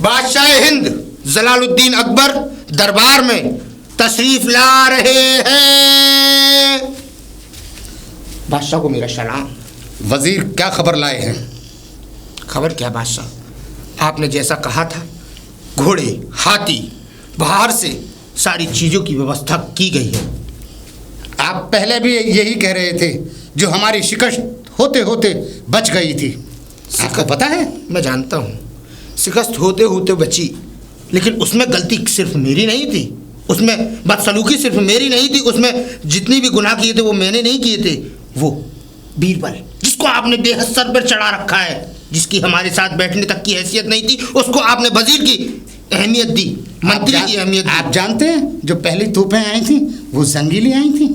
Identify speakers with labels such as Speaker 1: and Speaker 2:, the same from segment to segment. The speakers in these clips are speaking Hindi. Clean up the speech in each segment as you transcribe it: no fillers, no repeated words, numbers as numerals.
Speaker 1: बादशाह हिंद जलालुद्दीन अकबर दरबार में तशरीफ ला रहे हैं। बादशाह को मेरा सलाम।
Speaker 2: वजीर, क्या खबर लाए हैं?
Speaker 1: खबर क्या बादशाह, आपने जैसा कहा था घोड़े, हाथी, बाहर से सारी चीज़ों की व्यवस्था की गई है।
Speaker 2: आप पहले भी यही कह रहे थे, जो हमारी शिकस्त होते होते बच गई थी। आपको पता है?
Speaker 1: मैं जानता हूँ शिकस्त होते होते बची, लेकिन उसमें गलती सिर्फ मेरी नहीं थी, उसमें बदसलूकी सिर्फ मेरी नहीं थी, उसमें जितनी भी गुनाह किए थे वो मैंने नहीं किए थे। वो बीरबल जिसको आपने बेहद सर पर चढ़ा रखा है, जिसकी हमारे साथ बैठने तक की हैसियत नहीं थी, उसको आपने वजीर की अहमियत दी, मंत्री की अहमियत दी।
Speaker 2: आप जानते हैं जो पहली तोपें आई थी वो जंगीली आई थी,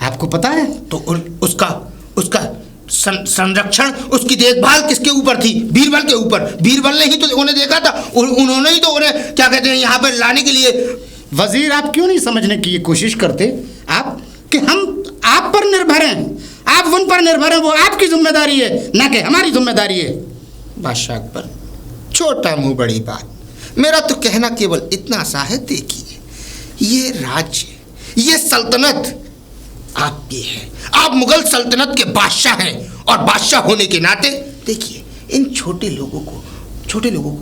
Speaker 2: आपको पता है?
Speaker 1: तो उसका संरक्षण, उसकी देखभाल किसके ऊपर थी? बीरबल के ऊपर। बीरबल ने ही तो उन्हें देखा था, उन्होंने ही तो उन्हें क्या कहते हैं यहाँ पर लाने के लिए।
Speaker 2: वजीर, आप क्यों नहीं समझने की ये कोशिश करते आप कि हम आप पर निर्भर हैं, आप उन पर निर्भर हैं, वो आपकी जिम्मेदारी है ना कि हमारी जिम्मेदारी है।
Speaker 1: बादशाह अकबर, छोटा मुंह बड़ी बात। मेरा तो कहना केवल इतना सा है, देखिए ये राज्य, ये सल्तनत आपकी है, आप मुगल सल्तनत के बादशाह हैं, और बादशाह होने के नाते देखिए इन छोटे लोगों को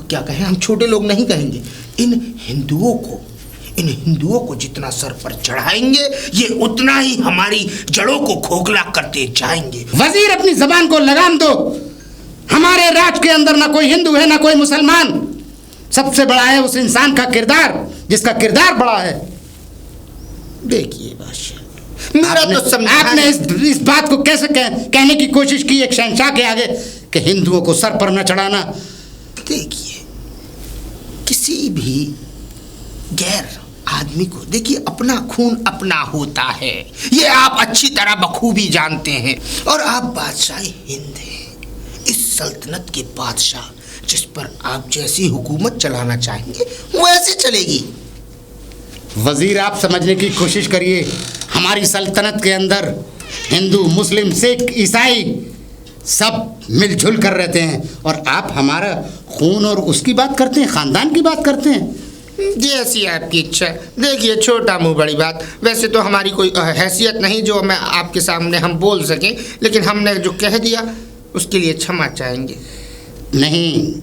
Speaker 1: क्या कहें, हम छोटे लोग नहीं कहेंगे, इन हिंदुओं को जितना सर पर चढ़ाएंगे ये उतना ही हमारी जड़ों को खोखला करते जाएंगे।
Speaker 2: वजीर, अपनी जबान को लगाम दो। हमारे राज के अंदर ना कोई हिंदू है ना कोई मुसलमान, सबसे बड़ा है उस इंसान का किरदार जिसका किरदार बड़ा है।
Speaker 1: देखिए बादशाह, मेरा तो
Speaker 2: आपने इस बात को कैसे कहने की कोशिश की एक शहंशाह के आगे कि हिंदुओं को सर पर न चढ़ाना।
Speaker 1: देखिए किसी भी गैर आदमी को, देखिए अपना खून अपना होता है, ये आप अच्छी तरह बखूबी जानते हैं, और आप बादशाह हिंद हैं, इस सल्तनत के बादशाह, जिस पर आप जैसी हुकूमत चलाना चाहेंगे वैसे चलेगी।
Speaker 2: वजीर, आप समझने की कोशिश करिए, हमारी सल्तनत के अंदर हिंदू, मुस्लिम, सिख, ईसाई सब मिलजुल कर रहते हैं, और आप हमारा खून और उसकी बात करते हैं, खानदान की बात करते हैं।
Speaker 1: जैसी आपकी इच्छा। देखिए छोटा मुंह बड़ी बात, वैसे तो हमारी कोई हैसियत नहीं जो मैं आपके सामने हम बोल सकें, लेकिन हमने जो कह दिया उसके लिए क्षमा चाहेंगे।
Speaker 2: नहीं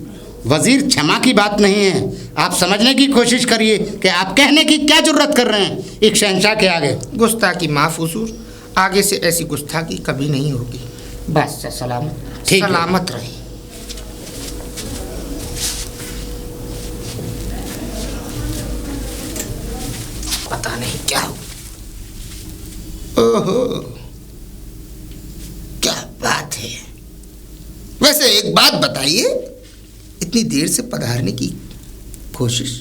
Speaker 2: वजीर, क्षमा की बात नहीं है, आप समझने की कोशिश करिए कि आप कहने की क्या जरूरत कर रहे हैं एक शहंशाह के आगे।
Speaker 1: गुस्ताखी माफ हुजूर, आगे से ऐसी गुस्ताखी कभी नहीं होगी। बस सलामत रहे। पता नहीं क्या हो। ओहो, क्या बात है। वैसे एक बात बताइए, इतनी देर से पधारने की कोशिश,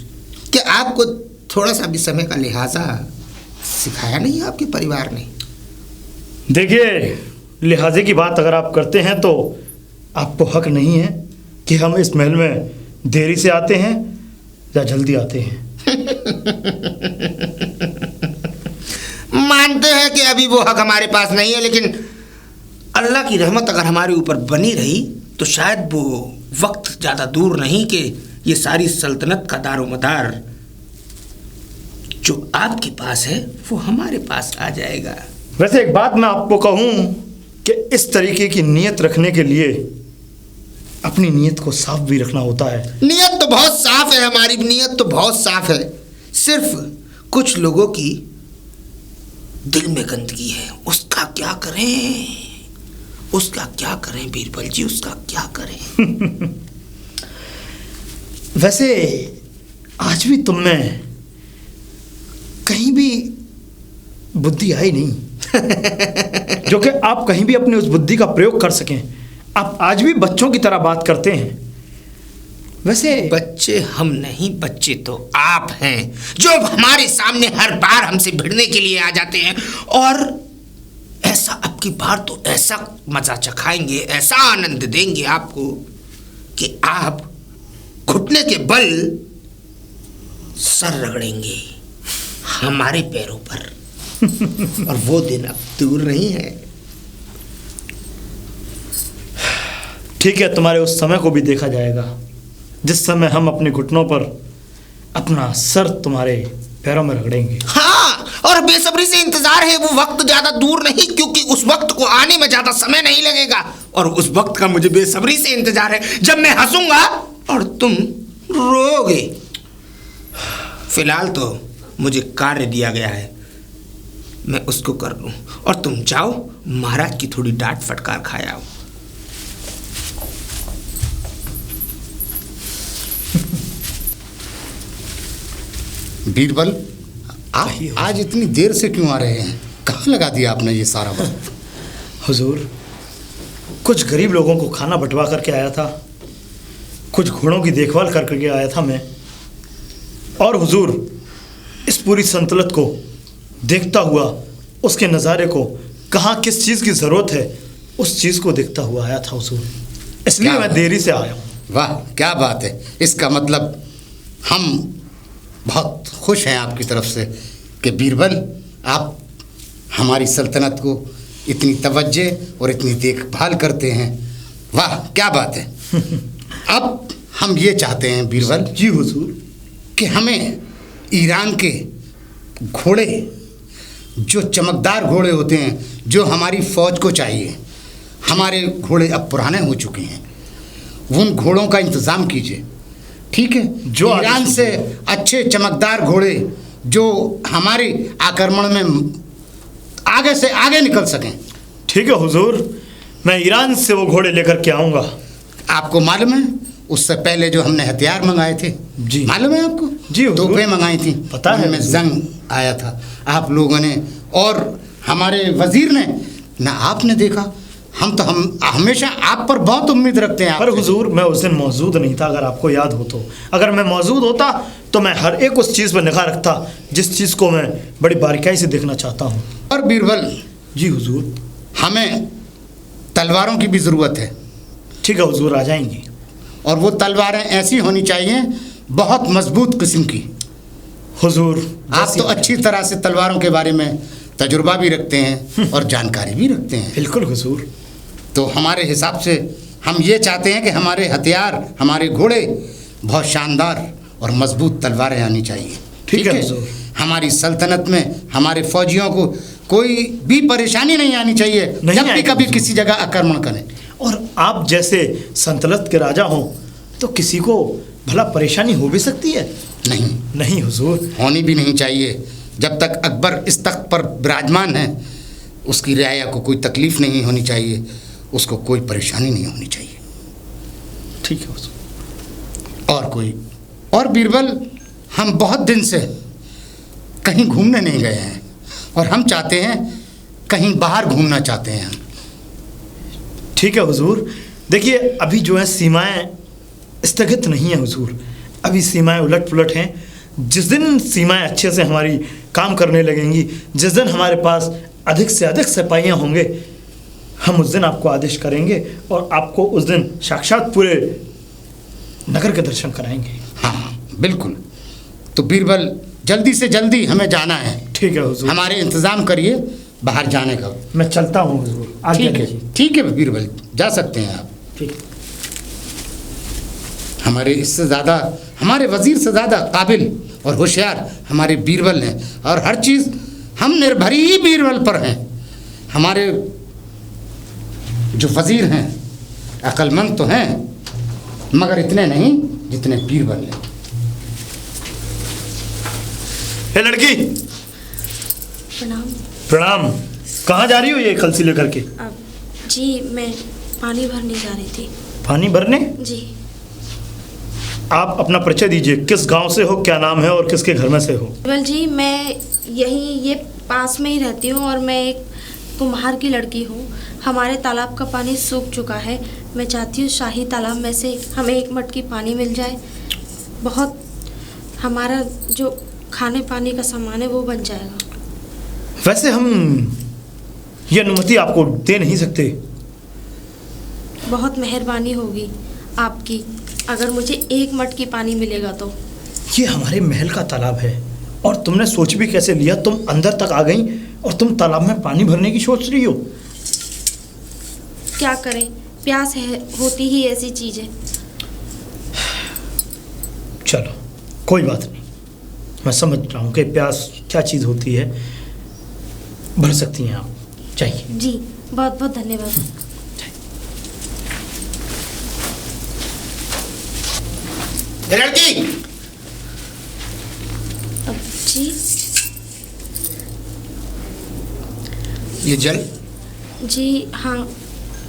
Speaker 1: कि आपको थोड़ा सा भी समय का लिहाजा सिखाया नहीं आपके परिवार ने?
Speaker 3: देखिए, लिहाजे की बात अगर आप करते हैं तो आपको हक नहीं है कि हम इस महल में देरी से आते हैं या जल्दी आते हैं।
Speaker 1: मानते हैं कि अभी वो हक हमारे पास नहीं है, लेकिन अल्लाह की रहमत अगर हमारे ऊपर बनी रही तो शायद वो वक्त ज़्यादा दूर नहीं कि ये सारी सल्तनत का दारोमदार जो आपके पास है वो हमारे पास आ जाएगा।
Speaker 3: वैसे एक बात मैं आपको कहूँ कि इस तरीके की नीयत रखने के लिए अपनी नीयत को साफ भी रखना होता है।
Speaker 1: नीयत तो बहुत साफ है, हमारी नीयत तो बहुत साफ है, सिर्फ कुछ लोगों की दिल में गंदगी है, उसका क्या करें बीरबल जी, उसका क्या करें।
Speaker 3: वैसे आज भी तुम में कहीं भी बुद्धि आई नहीं जो कि आप कहीं भी अपनी उस बुद्धि का प्रयोग कर सकें। आप आज भी बच्चों की तरह बात करते हैं। वैसे
Speaker 1: बच्चे हम नहीं, बच्चे तो आप हैं जो हमारे सामने हर बार हमसे भिड़ने के लिए आ जाते हैं, और ऐसा अब की बार तो ऐसा मजा चखाएंगे, ऐसा आनंद देंगे आपको कि आप घुटने के बल सर रगड़ेंगे हमारे पैरों पर। और वो दिन अब दूर नहीं है।
Speaker 3: ठीक है, तुम्हारे उस समय को भी देखा जाएगा। जिस समय हम अपने घुटनों पर अपना सर तुम्हारे पैरों में रगड़ेंगे।
Speaker 1: हाँ, और बेसब्री से इंतजार है, वो वक्त ज्यादा दूर नहीं, क्योंकि उस वक्त को आने में ज्यादा समय नहीं लगेगा। और उस वक्त का मुझे बेसब्री से इंतजार है जब मैं हंसूंगा और तुम रोओगे। फिलहाल तो मुझे कार्य दिया गया है, मैं उसको कर लूं और तुम जाओ महाराज की थोड़ी डांट फटकार खाए आओ।
Speaker 2: बीरबल, आप आज इतनी देर से क्यों आ रहे हैं? कहाँ लगा दिया आपने ये सारा वक्त?
Speaker 3: हुजूर, कुछ गरीब लोगों को खाना बंटवा करके आया था, कुछ घोड़ों की देखभाल करके आया था मैं, और हुजूर इस पूरी संतलत को देखता हुआ, उसके नज़ारे को, कहाँ किस चीज़ की ज़रूरत है, उस चीज़ को देखता हुआ आया था हुजूर, इसलिए मैं देरी से आया हूँ।
Speaker 2: वाह, क्या बात है! इसका मतलब हम बहुत खुश हैं आपकी तरफ से कि बीरबल, आप हमारी सल्तनत को इतनी तवज्जो और इतनी देखभाल करते हैं। वाह, क्या बात है! अब हम ये चाहते हैं बीरबल
Speaker 3: जी हुजूर,
Speaker 2: कि हमें ईरान के घोड़े, जो चमकदार घोड़े होते हैं, जो हमारी फ़ौज को चाहिए, हमारे घोड़े अब पुराने हो चुके हैं, उन घोड़ों का इंतज़ाम कीजिए, ठीक है? जो ईरान से अच्छे चमकदार घोड़े जो हमारे आक्रमण में आगे से आगे निकल सकें।
Speaker 3: ठीक है हुजूर, मैं ईरान से वो घोड़े लेकर के आऊँगा।
Speaker 2: आपको मालूम है उससे पहले जो हमने हथियार मंगाए थे,
Speaker 3: जी
Speaker 2: मालूम है आपको?
Speaker 3: जी हुजूर,
Speaker 2: तोपें मंगाई थी,
Speaker 3: पता है,
Speaker 2: उनमें जंग आया था आप लोगों ने और हमारे वजीर ने, ना आपने देखा। हम हमेशा आप पर बहुत उम्मीद रखते हैं।
Speaker 3: पर हुजूर, मैं उस दिन मौजूद नहीं था, अगर आपको याद हो तो। अगर मैं मौजूद होता तो मैं हर एक उस चीज़ पर निगाह रखता जिस चीज़ को मैं बड़ी बारीकाई से देखना चाहता हूँ।
Speaker 2: और बीरबल
Speaker 3: जी हुजूर,
Speaker 2: हमें तलवारों की भी ज़रूरत है।
Speaker 3: ठीक है हुजूर, आ जाएंगी।
Speaker 2: और वो तलवारें ऐसी होनी चाहिए, बहुत मजबूत किस्म की।
Speaker 3: हुजूर,
Speaker 2: आप तो अच्छी तरह से तलवारों के बारे में तजुर्बा भी रखते हैं और जानकारी भी रखते हैं।
Speaker 3: बिल्कुल हुजूर।
Speaker 2: तो हमारे हिसाब से हम ये चाहते हैं कि हमारे हथियार, हमारे घोड़े बहुत शानदार और मजबूत तलवारें आनी चाहिए।
Speaker 3: ठीक है हुजूर।
Speaker 2: हमारी सल्तनत में हमारे फौजियों को कोई भी परेशानी नहीं आनी चाहिए जब भी कभी किसी जगह आक्रमण करें।
Speaker 3: और आप जैसे संतलत के राजा हों तो किसी को भला परेशानी हो भी सकती है?
Speaker 2: नहीं,
Speaker 3: नहीं हुजूर,
Speaker 2: होनी भी नहीं चाहिए। जब तक अकबर इस तख्त पर विराजमान है, उसकी रियाया को कोई तकलीफ नहीं होनी चाहिए, उसको कोई परेशानी नहीं होनी चाहिए।
Speaker 3: ठीक है हुजूर।
Speaker 2: और बीरबल, हम बहुत दिन से कहीं घूमने नहीं गए हैं और हम चाहते हैं कहीं बाहर घूमना चाहते हैं हम।
Speaker 3: ठीक है हुजूर। देखिए, अभी जो है सीमाएं स्थगित नहीं है हुजूर, अभी सीमाएं उलट पुलट हैं। जिस दिन सीमाएं अच्छे से हमारी काम करने लगेंगी, जिस दिन हमारे पास अधिक से अधिक सिपाहियाँ होंगे, हम उस दिन आपको आदेश करेंगे और आपको उस दिन साक्षात पूरे नगर के दर्शन कराएंगे।
Speaker 2: हाँ बिल्कुल। तो बीरबल, जल्दी से जल्दी हमें जाना है।
Speaker 3: ठीक है हुजूर।
Speaker 2: हमारे इंतज़ाम करिए बाहर जाने का।
Speaker 3: मैं चलता हूँ हुजूर।
Speaker 2: ठीक है बीरबल, जा सकते हैं आप।
Speaker 3: ठीक।
Speaker 2: हमारे वजीर से ज़्यादा काबिल और होशियार हमारे बीरबल हैं, और हर चीज़ हम निर्भरी ही बीरबल पर हैं। हमारे जो वजीर हैं अक्लमंद तो हैं, मगर इतने नहीं जितने बीरबल हैं।
Speaker 3: हे लड़की,
Speaker 4: प्रणाम।
Speaker 3: प्रणाम। कहाँ जा रही हो ये कलसी लेकर के?
Speaker 4: जी मैं पानी भरने जा रही थी।
Speaker 3: पानी भरने?
Speaker 4: जी।
Speaker 3: आप अपना परिचय दीजिए, किस गांव से हो, क्या नाम है और किसके घर में से हो?
Speaker 4: केवल जी, मैं यहीं ये पास में ही रहती हूँ और मैं एक कुम्हार की लड़की हूँ। हमारे तालाब का पानी सूख चुका है। मैं चाहती हूँ शाही तालाब में से हमें एक मटकी पानी मिल जाए, बहुत हमारा जो खाने पानी का सामान है वो बन जाएगा।
Speaker 3: वैसे हम ये अनुमति आपको दे नहीं सकते।
Speaker 4: बहुत मेहरबानी होगी आपकी अगर मुझे एक मटकी पानी मिलेगा तो।
Speaker 3: ये हमारे महल का तालाब है और तुमने सोच भी कैसे लिया? तुम अंदर तक आ गई और तुम तालाब में पानी भरने की सोच रही हो।
Speaker 4: क्या करें, प्यास है, होती ही ऐसी चीज़ है।
Speaker 3: चलो कोई बात नहीं, मैं समझ रहा हूँ कि प्यास क्या चीज़ होती है। भर सकती हैं आप, चाहिए।
Speaker 4: जी बहुत बहुत धन्यवाद।
Speaker 1: ये लड़की,
Speaker 4: जी
Speaker 1: ये जल
Speaker 4: जी हाँ,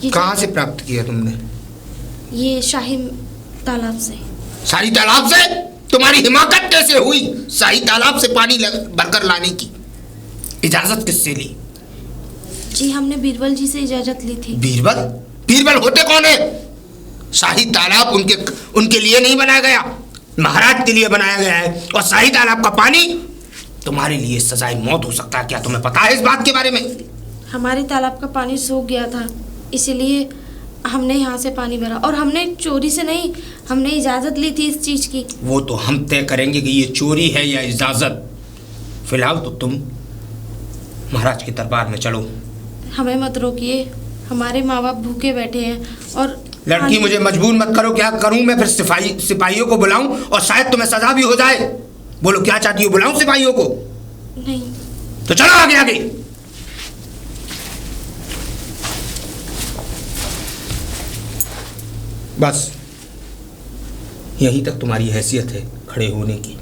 Speaker 4: ये
Speaker 1: कहाँ से प्राप्त किया तुमने?
Speaker 4: ये शाही तालाब से।
Speaker 1: शाही तालाब से? तुम्हारी हिमाकत कैसे हुई शाही तालाब से पानी भरकर लाने की? इजाजत किससे ली?
Speaker 4: जी हमने बीरबल जी से इजाजत ली थी।
Speaker 1: बीरबल? बीरबल होते कौन है? शाही तालाब उनके लिए नहीं बनाया गया, महाराज के लिए बनाया गया है। और शाही तालाब का पानी तुम्हारे लिए सजाए मौत हो सकता है। क्या तुम्हें पता है इस बात के बारे में?
Speaker 4: हमारे तालाब का पानी सूख गया था, इसीलिए हमने यहाँ से पानी भरा। और हमने चोरी से नहीं, हमने इजाज़त ली थी इस चीज़ की।
Speaker 1: वो तो हम तय करेंगे कि ये चोरी है या इजाज़त। फिलहाल तो तुम महाराज के दरबार में चलो।
Speaker 4: हमें मत रोकिए, हमारे माँ बाप भूखे बैठे हैं। और
Speaker 1: लड़की मुझे मजबूर मत करो। क्या करूं मैं फिर? सिपाहियों को बुलाऊं और शायद तुम्हें सजा भी हो जाए। बोलो क्या चाहती हो? बुलाऊं सिपाहियों को?
Speaker 4: नहीं।
Speaker 1: तो चलो आगे आगे। बस यहीं तक तुम्हारी हैसियत है खड़े होने की।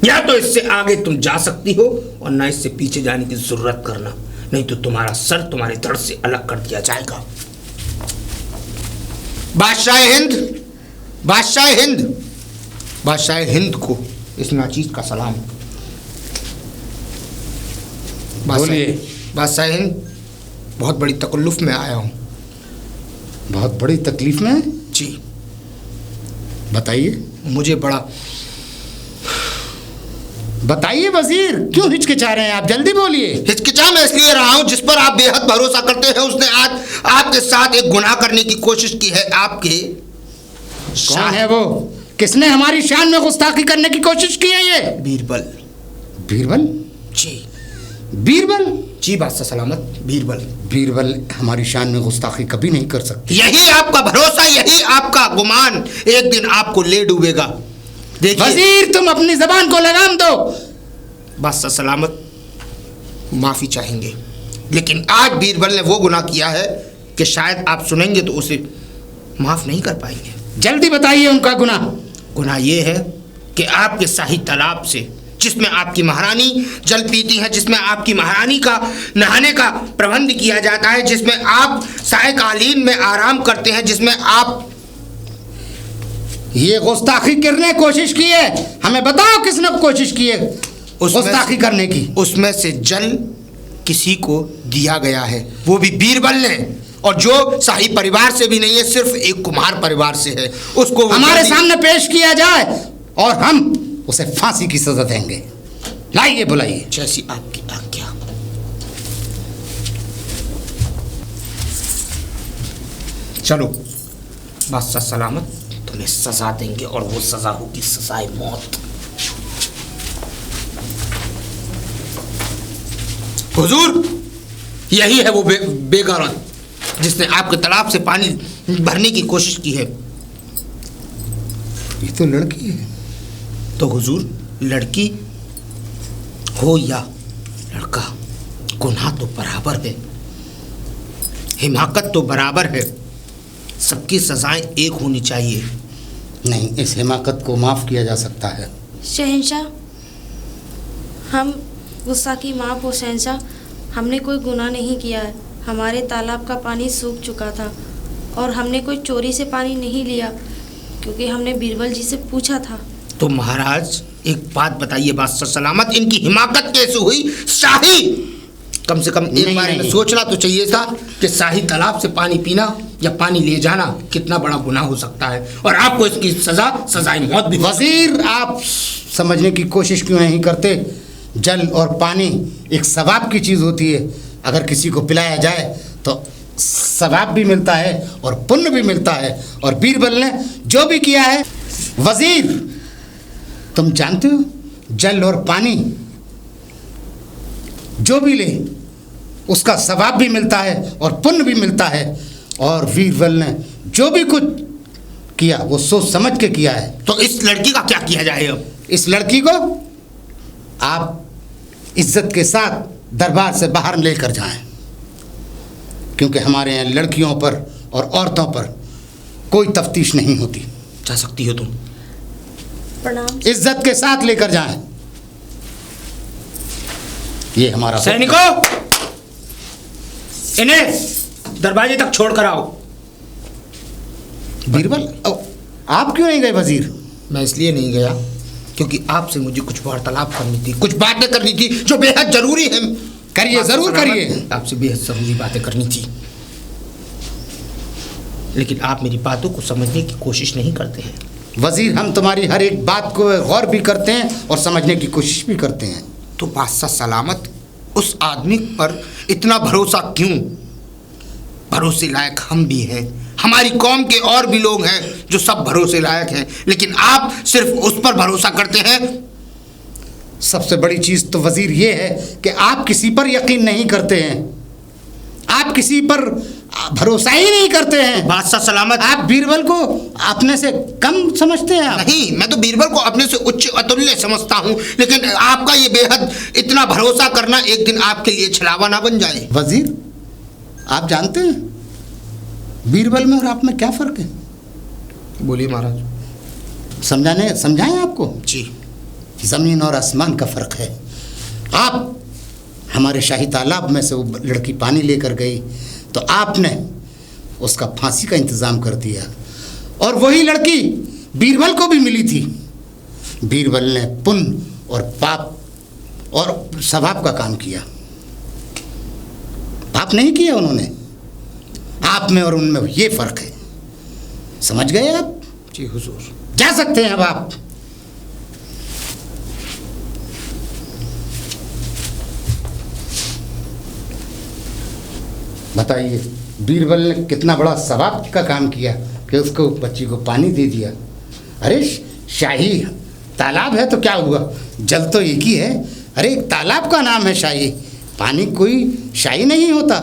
Speaker 1: या तो इससे आगे तुम जा सकती हो और ना इससे पीछे जाने की जरूरत करना, नहीं तो तुम्हारा सर तुम्हारे धड़ से अलग कर दिया जाएगा। बादशाह हिंद, बादशाह हिंद, बादशाह हिंद को इस नाचीज का सलाम।
Speaker 2: बोलिए।
Speaker 1: बादशाह हिंद, बहुत बड़ी तकल्लुफ में आया हूँ।
Speaker 2: बहुत बड़ी तकलीफ में?
Speaker 1: जी
Speaker 2: बताइए।
Speaker 1: मुझे बड़ा
Speaker 2: बताइए वजीर, क्यों हिचकिचा रहे हैं आप? जल्दी बोलिए।
Speaker 1: हिचकिचा मैं इसलिए रहा हूं जिस पर आप बेहद भरोसा करते हैं उसने आज आपके साथ एक गुनाह करने की कोशिश की है। आपके
Speaker 2: कौन है वो? किसने हमारी शान में गुस्ताखी करने की कोशिश की है? ये
Speaker 1: बीरबल।
Speaker 2: बीरबल?
Speaker 1: जी
Speaker 2: बीरबल?
Speaker 1: जी बादशाह सलामत, बीरबल।
Speaker 2: बीरबल हमारी शान में गुस्ताखी कभी नहीं कर सकती।
Speaker 1: यही आपका भरोसा, यही आपका गुमान एक दिन आपको ले डूबेगा। देखिए
Speaker 2: वजीर, तुम अपनी जबान को लगाम दो।
Speaker 1: बादशाह सलामत माफी चाहेंगे, लेकिन आज बीरबल ने वो गुनाह किया है कि शायद आप सुनेंगे तो उसे माफ नहीं कर पाएंगे।
Speaker 2: जल्दी बताइए उनका गुनाह।
Speaker 1: गुनाह ये है कि आपके शाही तालाब से, जिसमें आपकी महारानी जल पीती है, जिसमें आपकी महारानी का नहाने का प्रबंध किया जाता है, जिसमें आप सायकालीन में आराम करते हैं, जिसमें आप
Speaker 2: ये गुस्ताखी करने कोशिश की है? हमें बताओ किसने कोशिश की है गुस्ताखी करने की?
Speaker 1: उसमें से जल किसी को दिया गया है, वो भी बीरबल ने, और जो शाही परिवार से भी नहीं है, सिर्फ एक कुम्हार परिवार से है। उसको
Speaker 2: हमारे सामने पेश किया जाए और हम उसे फांसी की सजा देंगे। लाइए, बुलाइए।
Speaker 1: जैसी आपकी आज्ञा। चलो बादशाह सलामत, तुम्हें सजा देंगे और वो सजा होगी सजाए मौत। हुजूर, यही है वो बेगौरत जिसने आपके तालाब से पानी भरने की कोशिश की है।
Speaker 2: ये तो लड़की है।
Speaker 1: तो हुजूर, लड़की हो या लड़का, गुनाह तो बराबर है, हिमाकत तो बराबर है, सबकी सजाएं एक होनी चाहिए।
Speaker 2: नहीं, इस हिमाकत को माफ़ किया जा सकता है।
Speaker 4: शहंशाह, हम गुस्सा की माफ़ हो शहंशाह, हमने कोई गुनाह नहीं किया है। हमारे तालाब का पानी सूख चुका था और हमने कोई चोरी से पानी नहीं लिया, क्योंकि हमने बीरबल जी से पूछा था।
Speaker 1: तो महाराज एक बात बताइए बादशाह सलामत, इनकी हिमाकत कैसे हुई? शाही, कम से कम एक बार इन्हें सोचना तो चाहिए था कि शाही तालाब से पानी पीना या पानी ले जाना कितना बड़ा गुनाह हो सकता है, और आपको इसकी सजा सजाए मौत भी।
Speaker 2: वजीर, आप समझने की कोशिश क्यों नहीं करते? जल और पानी एक सवाब की चीज़ होती है। अगर किसी को पिलाया जाए तो सवाब भी मिलता है और पुण्य भी मिलता है। और बीरबल ने जो भी किया है, वजीर तुम जानते हो, जल और पानी जो भी ले उसका सवाब भी मिलता है और पुण्य भी मिलता है। और बीरबल ने जो भी कुछ किया वो सोच समझ के किया है।
Speaker 1: तो इस लड़की का क्या किया जाए अब?
Speaker 2: इस लड़की को आप इज्जत के साथ दरबार से बाहर लेकर जाएं, क्योंकि हमारे यहाँ लड़कियों पर और औरतों पर कोई तफ्तीश नहीं होती।
Speaker 1: जा सकती हो तुम।
Speaker 4: प्रणाम।
Speaker 2: इज्जत के साथ लेकर जाएं। ये हमारा
Speaker 1: सैनिकों, इन्हें दरवाजे तक छोड़ कर आओ।
Speaker 2: बीरबल, आप क्यों नहीं गए वजीर?
Speaker 1: मैं इसलिए नहीं गया क्योंकि आपसे मुझे कुछ वार्तालाप करनी थी, कुछ बातें करनी थी जो बेहद जरूरी है।
Speaker 2: करिए, जरूर करिए।
Speaker 1: आपसे बेहद जरूरी बातें करनी थी, लेकिन आप मेरी बातों को समझने की कोशिश नहीं करते हैं।
Speaker 2: वजीर, हम तुम्हारी हर एक बात को गौर भी करते हैं और समझने की कोशिश भी करते हैं।
Speaker 1: तो बादशाह सलामत, उस आदमी पर इतना भरोसा क्यों? भरोसे लायक हम भी हैं, हमारी कौम के और भी लोग हैं जो सब भरोसे लायक हैं, लेकिन आप सिर्फ उस पर भरोसा करते हैं।
Speaker 2: सबसे बड़ी चीज तो वजीर ये है कि आप किसी पर यकीन नहीं करते हैं, आप किसी पर भरोसा ही नहीं करते हैं।
Speaker 1: बादशाह सलामत,
Speaker 2: आप बीरबल को अपने से कम समझते हैं। आप
Speaker 1: नहीं, मैं तो बीरबल को अपने से उच्च अतुल्य समझता हूँ, लेकिन आपका ये बेहद इतना भरोसा करना एक दिन आपके लिए छलावा ना बन जाए।
Speaker 2: वजीर, आप जानते हैं बीरबल में और आप में क्या फर्क है?
Speaker 1: बोलिए महाराज।
Speaker 2: समझाएं आपको?
Speaker 1: जी।
Speaker 2: जमीन और आसमान का फर्क है। आप हमारे शाही तालाब में से वो लड़की पानी लेकर गई तो आपने उसका फांसी का इंतज़ाम कर दिया, और वही लड़की बीरबल को भी मिली थी। बीरबल ने पुण्य और पाप और स्वभाव का काम किया, पाप नहीं किया उन्होंने। आप में और उनमें ये फर्क है, समझ गए आप?
Speaker 1: जी हुजूर।
Speaker 2: जा सकते हैं अब आप। बताइए, बीरबल ने कितना बड़ा सवाब का काम किया कि उसको बच्ची को पानी दे दिया। अरे शाही तालाब है तो क्या हुआ, जल तो एक ही है। अरे तालाब का नाम है शाही, पानी कोई शाही नहीं होता,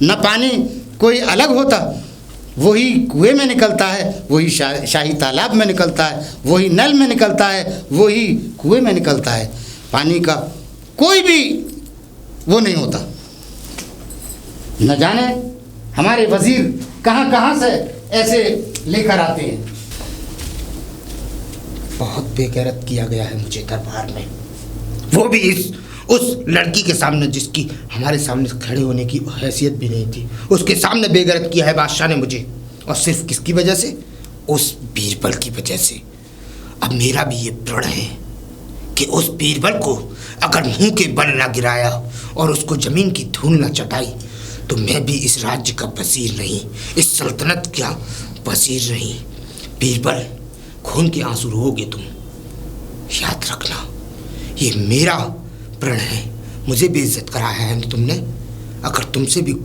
Speaker 2: न पानी कोई अलग होता। वही कुएं में निकलता है, वही शाही तालाब में निकलता है, वही नल में निकलता है, वही कुएं में निकलता है। पानी का कोई भी वो नहीं होता। न जाने हमारे वजीर कहाँ कहाँ से ऐसे लेकर आते हैं।
Speaker 1: बहुत बेगैरत किया गया है मुझे दरबार में, वो भी उस लड़की के सामने जिसकी हमारे सामने खड़े होने की हैसियत भी नहीं थी। उसके सामने बेगैरत किया है बादशाह ने मुझे, और सिर्फ किसकी वजह से? उस बीरबल की वजह से। अब मेरा भी ये प्रण है कि उस बीरबल को अगर मुंह के बल ना गिराया और उसको जमीन की धूल ना चटाई तो मैं भी इस राज्य का वजीर नहीं, इस सल्तनत का वजीर नहीं। बीरबल, खून के आंसू रोओगे तुम, याद रखना, ये मेरा प्रण है। मुझे बेइज्जत कराया है तुमने। अगर तुमसे भी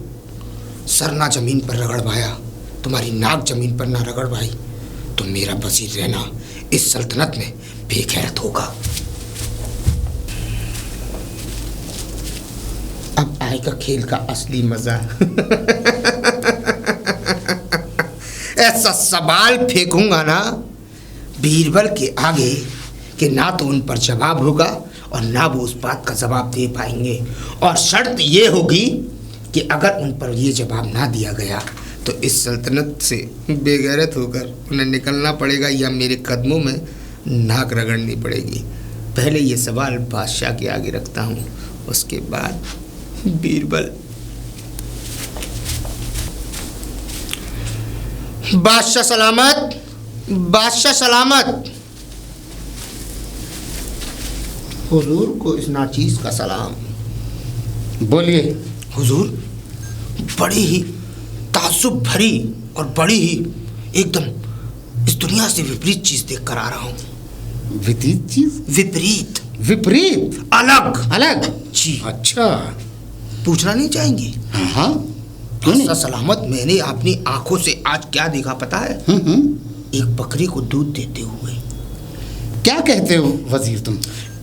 Speaker 1: सर ना जमीन पर रगड़ पाया, तुम्हारी नाक जमीन पर ना रगड़ पाई, तो मेरा वजीर रहना इस सल्तनत में बेगैरत होगा। अब आएगा खेल का असली मजा। ऐसा सवाल फेंकूंगा ना बीरबल के आगे कि ना तो उन पर जवाब होगा और ना वो उस बात का जवाब दे पाएंगे। और शर्त ये होगी कि अगर उन पर ये जवाब ना दिया गया तो इस सल्तनत से बेगैरत होकर उन्हें निकलना पड़ेगा या मेरे कदमों में नाक रगड़नी पड़ेगी। पहले ये सवाल बादशाह के आगे रखता हूँ, उसके बाद बीरबल। बादशाह सलामत, बादशाह सलामत। हुजूर को इस नाचीज का सलाम।
Speaker 2: बोलिए।
Speaker 1: हुजूर, बड़ी ही ताज्जुब भरी और बड़ी ही एकदम इस दुनिया से विपरीत चीज देख कर आ रहा हूँ।
Speaker 2: विपरीत चीज?
Speaker 1: विपरीत।
Speaker 2: विपरीत?
Speaker 1: अलग
Speaker 2: अलग?
Speaker 1: जी।
Speaker 2: अच्छा,
Speaker 1: पूछना नहीं चाहेंगे?
Speaker 2: हाँ,
Speaker 1: बादशाह सलामत, मैंने अपनी आंखों से आज क्या देखा पता है? एक बकरी को दूध देते हुए।
Speaker 2: क्या कहते हो वजीर तुम?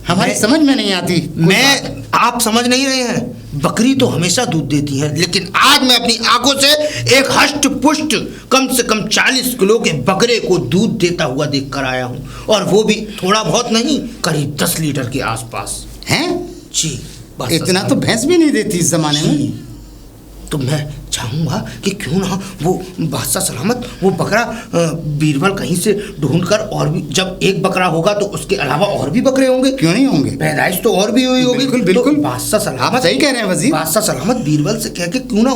Speaker 2: हमारी समझ में नहीं आती कोई बात।
Speaker 1: आप समझ नहीं रहे हैं, बकरी तो हमेशा दूध देती है, लेकिन आज मैं अपनी आंखों से एक हष्ट पुष्ट कम से कम 40 किलो के बकरे को दूध देता हुआ देख कर आया हूँ, और वो भी थोड़ा बहुत नहीं, करीब 10 लीटर के आसपास।
Speaker 2: हैं?
Speaker 1: जी, बस
Speaker 2: इतना तो भैंस भी नहीं देती इस जमाने में।
Speaker 1: तो मैं चाहूँगा कि क्यों ना वो बादशाह सलामत वो बकरा बीरबल कहीं से ढूंढकर, और भी जब एक बकरा होगा तो उसके अलावा और भी बकरे होंगे,
Speaker 2: क्यों नहीं होंगे?
Speaker 1: पैदाइश तो और भी हुई होगी।
Speaker 2: बिल्कुल बिल्कुल,
Speaker 1: तो बादशाह सलामत,
Speaker 2: आप सही कह रहे हैं वजीर।
Speaker 1: बादशाह सलामत बीरबल से कह के क्यों ना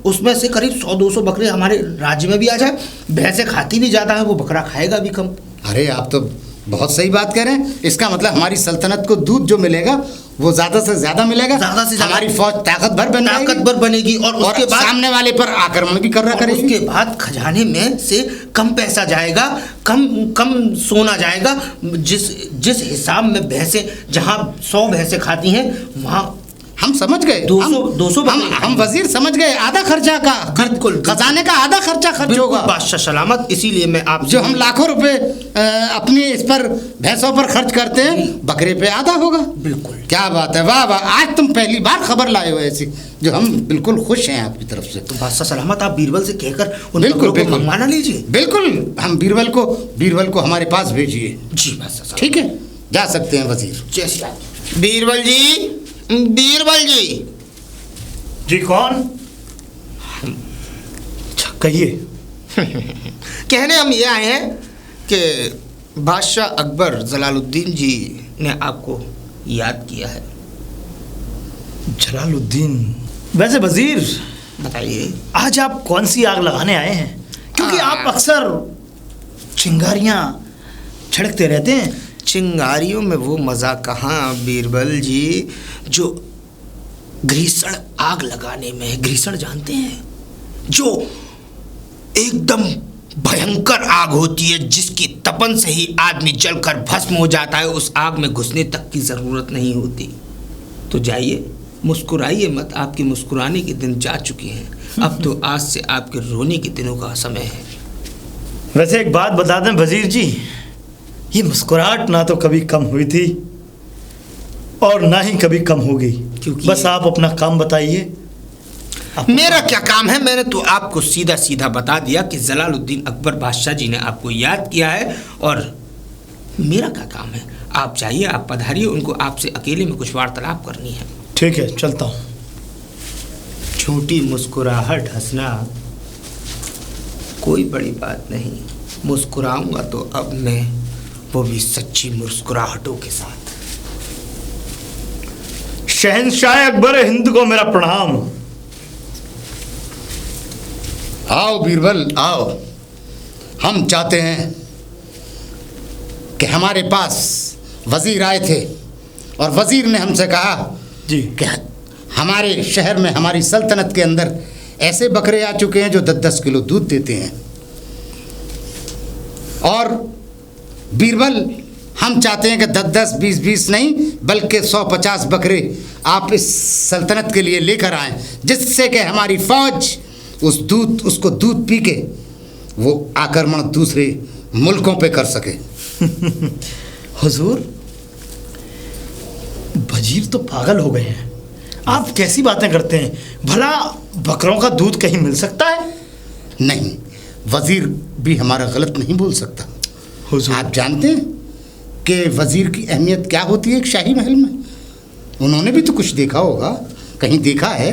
Speaker 1: उसमें से करीब 100-200 बकरे हमारे राज्य में भी आ जाए। भैंसे खाती भी ज़्यादा है, वो बकरा खाएगा भी कम।
Speaker 2: अरे आप तो बहुत सही बात कह रहे हैं। इसका मतलब हमारी सल्तनत को दूध जो मिलेगा वो ज्यादा से ज्यादा मिलेगा,
Speaker 1: ज्यादा से ज्यादा।
Speaker 2: हमारी फौज ताकतवर बनेगी और उसके बाद सामने वाले पर आक्रमण भी करना करेगी।
Speaker 1: उसके बाद खजाने में से कम पैसा जाएगा, कम सोना जाएगा। जिस हिसाब में भैंसे, जहाँ 100 भैंसे खाती हैं वहाँ
Speaker 2: हम समझ गए,
Speaker 1: 200
Speaker 2: हम वजीर समझ गए। आधा खर्चा का,
Speaker 1: बिल्कुल
Speaker 2: खजाने का आधा खर्चा खर्च होगा
Speaker 1: बादशाह सलामत। इसीलिए मैं आप
Speaker 2: जो हम लाखों रुपए अपनी इस पर भैंसों पर खर्च करते हैं, बकरे पे आधा होगा।
Speaker 1: बिल्कुल,
Speaker 2: क्या बात है, वाह वाह, आज तुम पहली बार खबर लाए हो ऐसी, जो हम बिल्कुल खुश हैं आपकी तरफ से।
Speaker 1: तो बादशाह सलामत आप बीरबल से कहकर उन
Speaker 2: बिल्कुल
Speaker 1: बकरों को मंगवाना लीजिए।
Speaker 2: बिल्कुल, हम बीरबल को हमारे पास भेजिए।
Speaker 1: जी बादशाह साहब,
Speaker 2: ठीक है, जा सकते हैं वजीर।
Speaker 1: जैसे बीरबल जी, बीरबल
Speaker 3: जी कौन? अच्छा कहिए।
Speaker 1: कहने हम ये आए हैं कि बादशाह अकबर जलालुद्दीन जी ने आपको याद किया है।
Speaker 3: जलालुद्दीन? वैसे वजीर
Speaker 1: बताइए,
Speaker 3: आज आप कौन सी आग लगाने आए हैं? क्योंकि आप अक्सर चिंगारियां छिड़कते रहते हैं।
Speaker 1: चिंगारियों में वो मज़ा कहाँ बीरबल जी जो घृसण आग लगाने में है। घृसण जानते हैं? जो एकदम भयंकर आग होती है, जिसकी तपन से ही आदमी जलकर भस्म हो जाता है, उस आग में घुसने तक की ज़रूरत नहीं होती। तो जाइए, मुस्कुराइए मत, आपके मुस्कुराने के दिन जा चुके हैं। अब तो आज से आपके रोने के दिनों का समय है।
Speaker 3: वैसे एक बात बता दें वजीर जी, ये मुस्कुराहट ना तो कभी कम हुई थी और ना ही कभी कम होगी।
Speaker 1: क्योंकि
Speaker 3: बस आप अपना काम बताइए।
Speaker 1: मेरा क्या काम है? मैंने तो आपको सीधा सीधा बता दिया कि जलालुद्दीन अकबर बादशाह जी ने आपको याद किया है, और मेरा क्या काम है? आप जाइए, आप पधारिए, उनको आपसे अकेले में कुछ वार्तालाप करनी है।
Speaker 3: ठीक है, चलता हूँ।
Speaker 1: छोटी मुस्कुराहट, हंसना कोई बड़ी बात नहीं। मुस्कुराऊंगा तो अब मैं, वो भी सच्ची मुस्कुराहटों के साथ।
Speaker 3: शहंशाह अकबर हिंद को मेरा प्रणाम।
Speaker 2: आओ बीरबल आओ। हम चाहते हैं कि हमारे पास वजीर आए थे और वजीर ने हमसे कहा
Speaker 3: जी
Speaker 2: कि हमारे शहर में, हमारी सल्तनत के अंदर ऐसे बकरे आ चुके हैं जो 10-10 किलो दूध देते हैं। और बीरबल, हम चाहते हैं कि 10-10, 20-20 नहीं, बल्कि 100-50 बकरे आप इस सल्तनत के लिए लेकर आएं, जिससे कि हमारी फौज उसको दूध पी के वो आक्रमण दूसरे मुल्कों पे कर सके।
Speaker 3: हुजूर, वजीर तो पागल हो गए हैं। आप कैसी बातें करते हैं? भला बकरों का दूध कहीं मिल सकता है?
Speaker 2: नहीं, वजीर भी हमारा गलत नहीं बोल सकता।
Speaker 3: हुजूर,
Speaker 2: आप जानते हैं कि वजीर की अहमियत क्या होती है एक शाही महल में? उन्होंने भी तो कुछ देखा होगा, कहीं देखा है,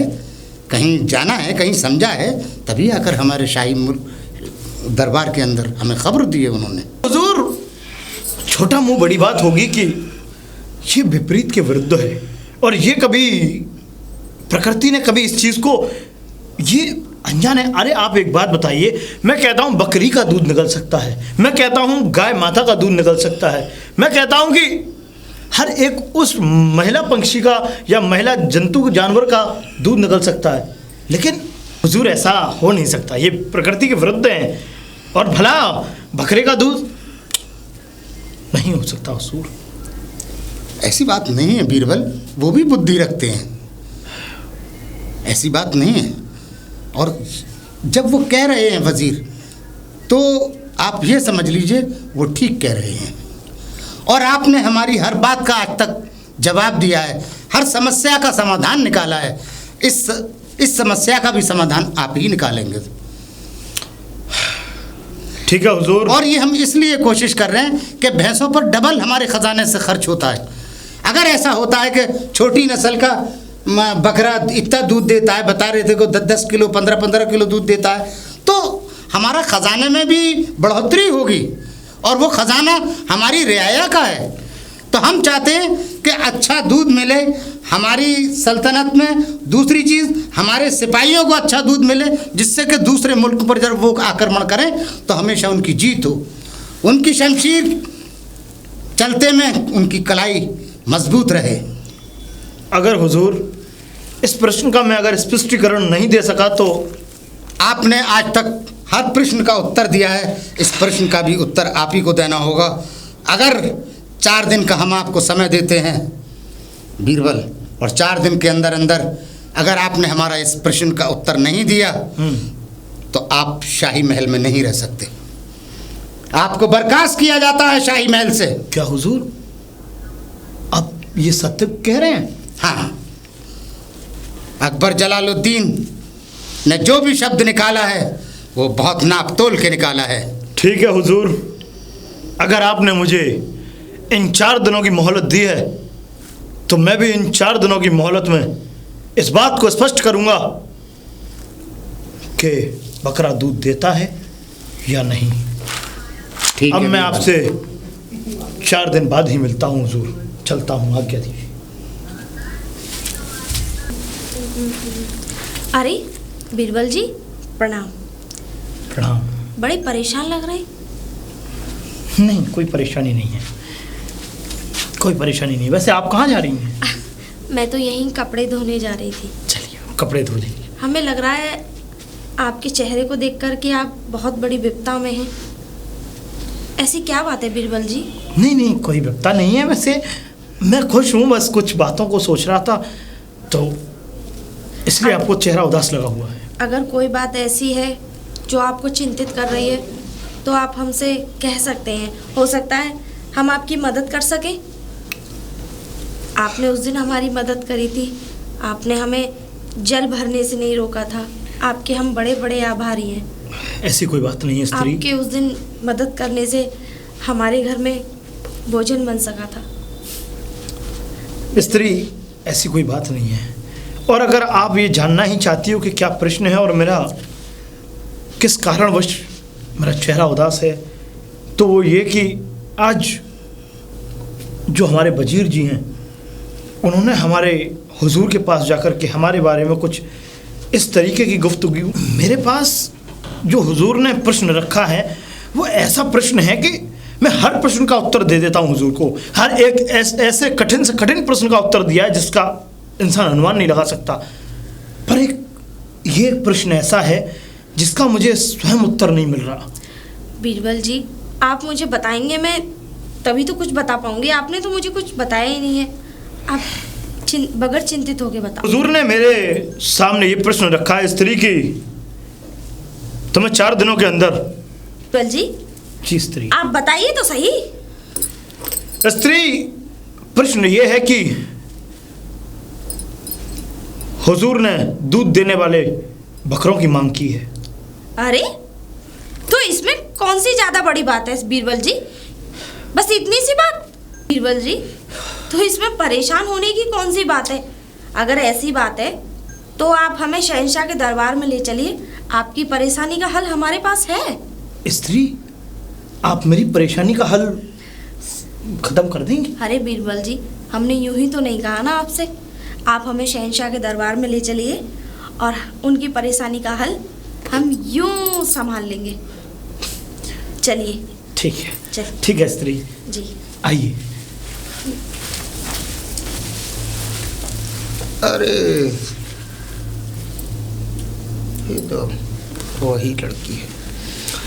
Speaker 2: कहीं जाना है, कहीं समझा है, तभी आकर हमारे शाही दरबार के अंदर हमें खबर दी है उन्होंने।
Speaker 3: हुजूर, छोटा मुंह बड़ी बात होगी कि ये विपरीत के विरुद्ध है, और ये कभी प्रकृति ने कभी इस चीज़ को ये अनजान है। अरे आप एक बात बताइए, मैं कहता हूँ बकरी का दूध निकल सकता है, मैं कहता हूँ गाय माता का दूध निकल सकता है, मैं कहता हूँ कि हर एक उस महिला पंछी का या महिला जंतु जानवर का दूध निकल सकता है, लेकिन हुजूर ऐसा हो नहीं सकता। ये प्रकृति के विरुद्ध है, और भला बकरे का दूध नहीं हो सकता हुजूर।
Speaker 2: ऐसी बात नहीं है बीरबल, वो भी बुद्धि रखते हैं, ऐसी बात नहीं है। और जब वो कह रहे हैं वजीर, तो आप ये समझ लीजिए वो ठीक कह रहे हैं। और आपने हमारी हर बात का आज तक जवाब दिया है, हर समस्या का समाधान निकाला है। इस समस्या का भी समाधान आप ही निकालेंगे।
Speaker 3: ठीक है हुजूर।
Speaker 2: और ये हम इसलिए कोशिश कर रहे हैं कि भैंसों पर डबल हमारे ख़जाने से खर्च होता है। अगर ऐसा होता है कि छोटी नस्ल का बकरा इतना दूध देता है, बता रहे थे को 10-10 किलो 15-15 किलो दूध देता है, तो हमारा ख़जाने में भी बढ़ोतरी होगी और वो ख़जाना हमारी रियाया का है। तो हम चाहते हैं कि अच्छा दूध मिले हमारी सल्तनत में। दूसरी चीज़, हमारे सिपाहियों को अच्छा दूध मिले, जिससे कि दूसरे मुल्क पर जब वो आक्रमण करें तो हमेशा उनकी जीत हो, उनकी शमशीर चलते में उनकी कलाई मजबूत रहे।
Speaker 3: अगर हुजूर इस प्रश्न का मैं अगर स्पष्टीकरण नहीं दे सका तो?
Speaker 2: आपने आज तक हर प्रश्न का उत्तर दिया है, इस प्रश्न का भी उत्तर आप ही को देना होगा। अगर 4 दिन का हम आपको समय देते हैं बीरबल, और 4 दिन के अंदर अंदर अगर आपने हमारा इस प्रश्न का उत्तर नहीं दिया तो आप शाही महल में नहीं रह सकते, आपको बर्खास्त किया जाता है शाही महल से।
Speaker 3: क्या हुजूर आप ये सत्य कह रहे हैं?
Speaker 2: हाँ, अकबर जलालुद्दीन ने जो भी शब्द निकाला है वो बहुत नाप तोल के निकाला है।
Speaker 3: ठीक है हुजूर, अगर आपने मुझे इन 4 दिनों की मोहलत दी है तो मैं भी इन 4 दिनों की मोहलत में इस बात को स्पष्ट करूंगा कि बकरा दूध देता है या नहीं।
Speaker 2: ठीक
Speaker 3: अब
Speaker 2: है,
Speaker 3: मैं आपसे 4 दिन बाद ही मिलता हूँ हुजूर, चलता हूँ, आज्ञा दीजिए।
Speaker 4: अरे बीरबल जी, प्रणाम।
Speaker 3: प्रणाम।
Speaker 4: बड़े परेशान लग रहे।
Speaker 3: नहीं, कोई परेशानी नहीं है, कोई परेशानी नहीं। वैसे आप कहाँ जा रही हैं?
Speaker 4: मैं तो यहीं कपड़े धोने जा रही थी।
Speaker 3: चलिए कपड़े धो लीजिए।
Speaker 4: हमें लग रहा है आपके चेहरे को देखकर कि आप बहुत बड़ी विपदा में हैं। ऐसी क्या बात है बीरबल जी?
Speaker 3: नहीं नहीं, कोई विपदा नहीं है। वैसे मैं खुश हूँ, बस कुछ बातों को सोच रहा था तो इसलिए आपको चेहरा उदास लगा हुआ है।
Speaker 4: अगर कोई बात ऐसी है जो आपको चिंतित कर रही है तो आप हमसे कह सकते हैं, हो सकता है हम आपकी मदद कर सकें। आपने उस दिन हमारी मदद करी थी, आपने हमें जल भरने से नहीं रोका था, आपके हम बड़े बड़े आभारी हैं।
Speaker 3: ऐसी कोई बात नहीं है स्त्री।
Speaker 4: आपके उस दिन मदद करने से हमारे घर में भोजन बन सका था।
Speaker 3: स्त्री, ऐसी कोई बात नहीं है। और अगर आप ये जानना ही चाहती हो कि क्या प्रश्न है और मेरा किस कारणवश मेरा चेहरा उदास है, तो वो ये कि आज जो हमारे वजीर जी हैं उन्होंने हमारे हुजूर के पास जाकर के हमारे बारे में कुछ इस तरीके की गुफ्तगू। मेरे पास जो हुजूर ने प्रश्न रखा है वो ऐसा प्रश्न है कि मैं हर प्रश्न का उत्तर दे देता हूँ हुजूर को। हर एक ऐसे कठिन से कठिन प्रश्न का उत्तर दिया है जिसका इंसान अनुमान नहीं लगा सकता। पर ये प्रश्न ऐसा है जिसका मुझे स्वयं उत्तर नहीं मिल रहा।
Speaker 4: बीरबल जी, आप मुझे बताएंगे, मैं तभी तो कुछ बता पाऊंगी। आपने तो मुझे कुछ बताया ही नहीं है। आप बगैर चिंतित होके बताओ।
Speaker 3: हुजूर ने मेरे सामने ये प्रश्न रखा है स्त्री की, तुम्हें 4 दिनों के अंदर।
Speaker 4: बीरबल जी
Speaker 3: स्त्री,
Speaker 4: आप बताइए तो सही।
Speaker 3: स्त्री, प्रश्न ये है कि हुजूर ने दूध देने वाले बकरों की मांग की है।
Speaker 4: अरे तो इसमें कौन सी ज्यादा बड़ी बात है बीरबल जी? बस इतनी सी बात? बीरबल जी, तो इसमें परेशान होने की कौन सी बात है? अगर ऐसी बात है तो आप हमें शहंशाह के दरबार में ले चलिए, आपकी परेशानी का हल हमारे पास है।
Speaker 3: स्त्री, आप मेरी परेशानी का हल खत्म कर देंगी?
Speaker 4: अरे बीरबल जी, हमने यूं ही तो नहीं कहा ना आपसे। आप हमें शहंशाह के दरबार में ले चलिए और उनकी परेशानी का हल हम यूं संभाल लेंगे। चलिए।
Speaker 3: ठीक है,
Speaker 4: चल।
Speaker 3: ठीक है स्त्री
Speaker 4: जी,
Speaker 3: आइए।
Speaker 1: अरे ये तो वही लड़की है।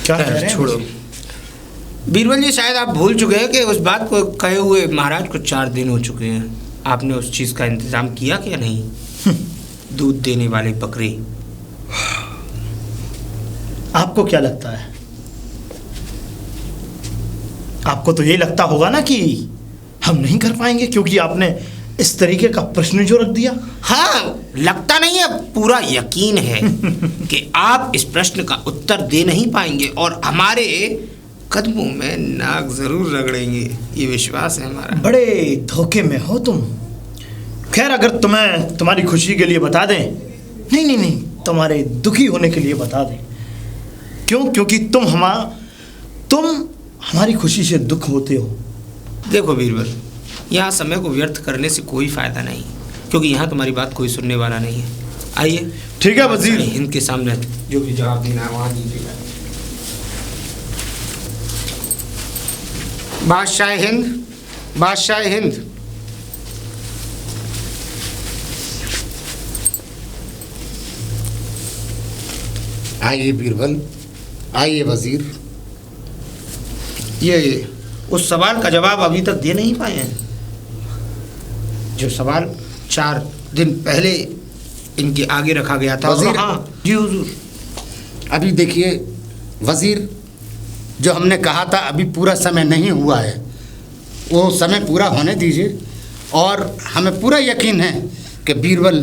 Speaker 3: क्या कह रहे हैं?
Speaker 1: छोड़ो बीरबल जी, शायद आप भूल चुके हैं कि उस बात को कहे हुए महाराज को 4 दिन हो चुके हैं। आपने उस चीज़ का इंतज़ाम किया क्या नहीं? दूध देने वाले बकरे।
Speaker 3: आपको क्या लगता है? आपको तो यही लगता होगा ना कि हम नहीं कर पाएंगे, क्योंकि आपने इस तरीके का प्रश्न जो रख दिया।
Speaker 1: हाँ, लगता नहीं है, पूरा यकीन है कि आप इस प्रश्न का उत्तर दे नहीं पाएंगे और हमारे कदमों में नाक जरूर रगड़ेंगे, ये विश्वास है हमारा।
Speaker 3: बड़े धोखे में हो तुम। खैर, अगर तुम्हें तुम्हारी खुशी के लिए बता दें, नहीं नहीं नहीं, तुम्हारे दुखी होने के लिए बता दें। क्यों? क्योंकि तुम हमारी खुशी से दुख होते हो।
Speaker 1: देखो बीरबल, यहाँ समय को व्यर्थ करने से कोई फायदा नहीं, क्योंकि यहाँ तुम्हारी बात कोई सुनने वाला नहीं है। आइए,
Speaker 3: ठीक है वजीर,
Speaker 1: हिंद के सामने जो भी जवाब देना है वहाँ दीजिएगा। बादशाह हिंद, बादशाह हिंद।
Speaker 2: आइए बीरबल, आइए वजीर।
Speaker 1: ये उस सवाल का जवाब अभी तक दे नहीं पाए हैं, जो सवाल 4 दिन पहले इनके आगे रखा गया था।
Speaker 2: वजीर,
Speaker 1: हाँ जी हुजूर।
Speaker 2: अभी देखिए वजीर, जो हमने कहा था अभी पूरा समय नहीं हुआ है, वो समय पूरा होने दीजिए और हमें पूरा यकीन है कि बीरबल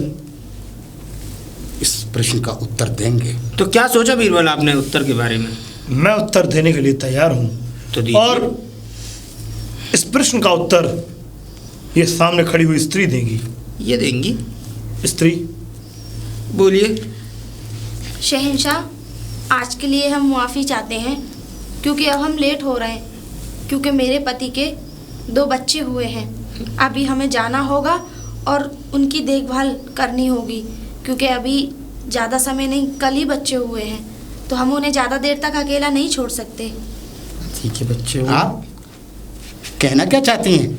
Speaker 2: इस प्रश्न का उत्तर देंगे।
Speaker 1: तो क्या सोचा बीरबल आपने उत्तर के बारे में?
Speaker 3: मैं उत्तर देने के लिए तैयार हूँ।
Speaker 1: तो दीजिए।
Speaker 3: और इस प्रश्न का उत्तर ये सामने खड़ी हुई स्त्री देगी।
Speaker 1: ये देंगी?
Speaker 3: स्त्री
Speaker 1: बोलिए।
Speaker 4: शहंशाह, आज के लिए हम माफ़ी चाहते हैं, क्योंकि अब हम लेट हो रहे हैं, क्योंकि मेरे पति के 2 बच्चे हुए हैं। अभी हमें जाना होगा और उनकी देखभाल करनी होगी, क्योंकि अभी ज़्यादा समय नहीं, कल ही बच्चे हुए हैं, तो हम उन्हें ज़्यादा देर तक अकेला नहीं छोड़ सकते।
Speaker 1: ठीक है बच्चे।
Speaker 2: आप कहना क्या चाहती हैं?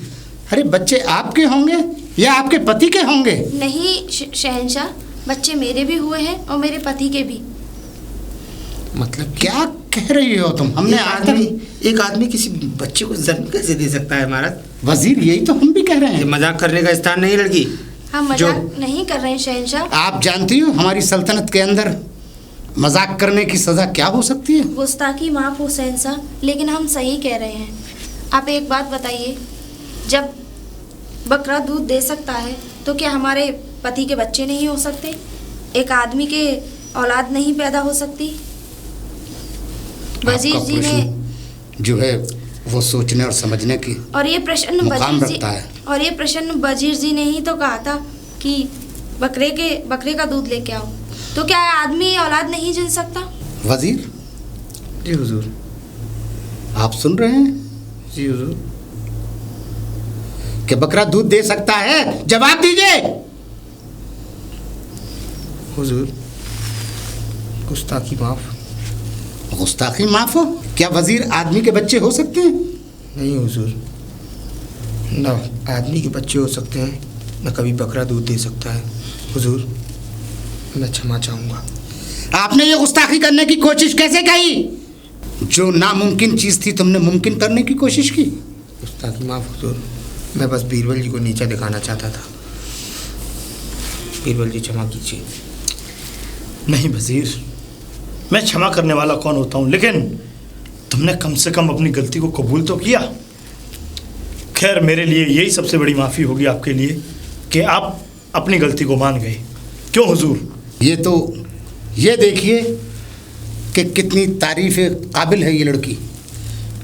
Speaker 2: अरे बच्चे आपके होंगे या आपके पति के होंगे?
Speaker 4: नहीं शहंशाह, बच्चे मेरे भी हुए हैं और मेरे पति के भी।
Speaker 1: मतलब
Speaker 2: क्या कह रही हो तुम? हमने
Speaker 1: एक आदमी किसी बच्चे को जन्म कैसे दे सकता है महाराज?
Speaker 2: वजीर, यही तो हम भी कह रहे
Speaker 1: ये
Speaker 2: हैं।
Speaker 1: मजाक करने का स्थान नहीं लड़की।
Speaker 4: हम मजाक नहीं कर रहे हैं शहंशाह।
Speaker 2: आप जानती हो हमारी सल्तनत के अंदर मजाक करने की सजा क्या हो सकती है?
Speaker 4: गुस्ताखी माफ हो शहंशाह, लेकिन हम सही कह रहे हैं। आप एक बात बताइए, जब बकरा दूध दे सकता है तो क्या हमारे पति के बच्चे नहीं हो सकते? एक आदमी के औलाद नहीं पैदा हो सकती? वजीर जी ने
Speaker 2: जो है वो सोचने और समझने की
Speaker 4: और ये प्रश्न
Speaker 2: मुकाम
Speaker 4: वजीर जी
Speaker 2: रखता है।
Speaker 4: और ये प्रश्न वजीर जी ने ही तो कहा था कि बकरे का दूध लेके आओ, तो क्या आदमी औलाद नहीं जन सकता?
Speaker 2: वजीर
Speaker 1: जी हुजूर।
Speaker 2: आप सुन रहे हैं
Speaker 1: जी हुजूर।
Speaker 2: कि बकरा दूध दे सकता है? जवाब दीजिए
Speaker 1: हुजूर, गुस्ताखी माफ।
Speaker 2: गुस्ताखी माफ हो? क्या वजीर आदमी के बच्चे हो सकते हैं?
Speaker 1: नहीं हुजूर, न आदमी के बच्चे हो सकते हैं, न कभी बकरा दूध दे सकता है। हुजूर, मैं क्षमा चाहूँगा।
Speaker 2: आपने ये गुस्ताखी करने की कोशिश कैसे की? जो नामुमकिन चीज थी तुमने मुमकिन करने की कोशिश की।
Speaker 1: गुस्ताखी माफ हुजूर, मैं बस बीरबल जी को नीचा दिखाना चाहता था। बीरबल जी क्षमा कीजिए।
Speaker 3: नहीं वजीर, मैं क्षमा करने वाला कौन होता हूँ, लेकिन तुमने कम से कम अपनी गलती को कबूल तो किया। खैर, मेरे लिए यही सबसे बड़ी माफ़ी होगी आपके लिए कि आप अपनी गलती को मान गए। क्यों हुजूर?
Speaker 2: ये देखिए कि कितनी तारीफ काबिल है ये लड़की,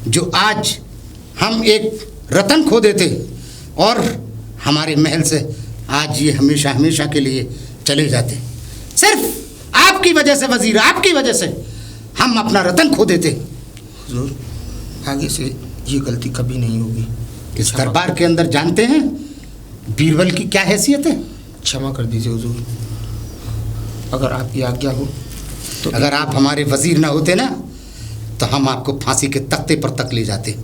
Speaker 2: जो आज हम एक रतन खो देते और हमारे महल से आज ये हमेशा हमेशा के लिए चले जाते। सिर्फ आपकी वजह से वजीर, आपकी वजह से हम अपना रतन खो देते।
Speaker 1: हुजूर, आगे से ये गलती कभी नहीं होगी।
Speaker 2: इस दरबार के अंदर जानते हैं बीरबल की क्या हैसियत है?
Speaker 1: क्षमा कर दीजिए हुजूर। अगर आपकी आज्ञा हो तो
Speaker 2: अगर आप हमारे वजीर ना होते ना, तो हम आपको फांसी के तख्ते पर तक ले जाते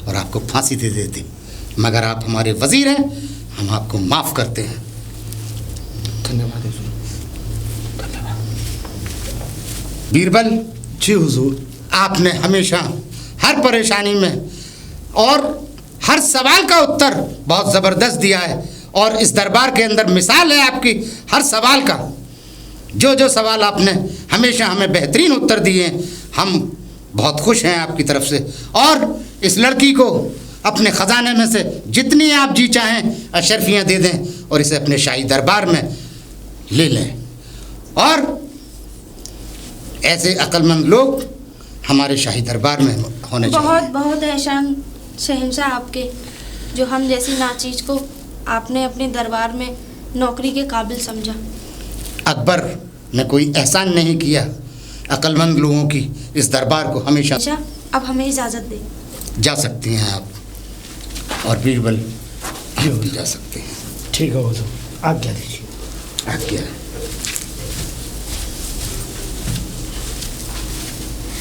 Speaker 2: और आपको फांसी दे देते। मगर आप हमारे वजीर हैं, हम आपको माफ़ करते हैं।
Speaker 1: धन्यवाद हुजूर, धन्यवाद।
Speaker 2: बीरबल
Speaker 3: जी हुजूर।
Speaker 2: आपने हमेशा हर परेशानी में और हर सवाल का उत्तर बहुत ज़बरदस्त दिया है और इस दरबार के अंदर मिसाल है आपकी हर सवाल का। जो सवाल आपने हमेशा हमें बेहतरीन उत्तर दिए हैं, हम बहुत खुश हैं आपकी तरफ से, और इस लड़की को अपने ख़जाने में से जितनी आप जी चाहें अशरफियाँ दे दें और इसे अपने शाही दरबार में ले लें। और ऐसे अक्लमंद लोग हमारे शाही दरबार में होने चाहिए।
Speaker 4: बहुत बहुत एहसान शहंशाह आपके, जो हम जैसी नाचीज को आपने अपने दरबार में नौकरी के काबिल समझा।
Speaker 2: अकबर ने कोई एहसान नहीं किया अक्लमंद लोगों की इस दरबार को हमेशा।
Speaker 4: अब हमें इजाज़त दें।
Speaker 2: जा सकती हैं आप, और बीरबल आप भी जा सकते हैं।
Speaker 3: ठीक है, वो तो आज्ञा दीजिए।
Speaker 2: आज्ञा।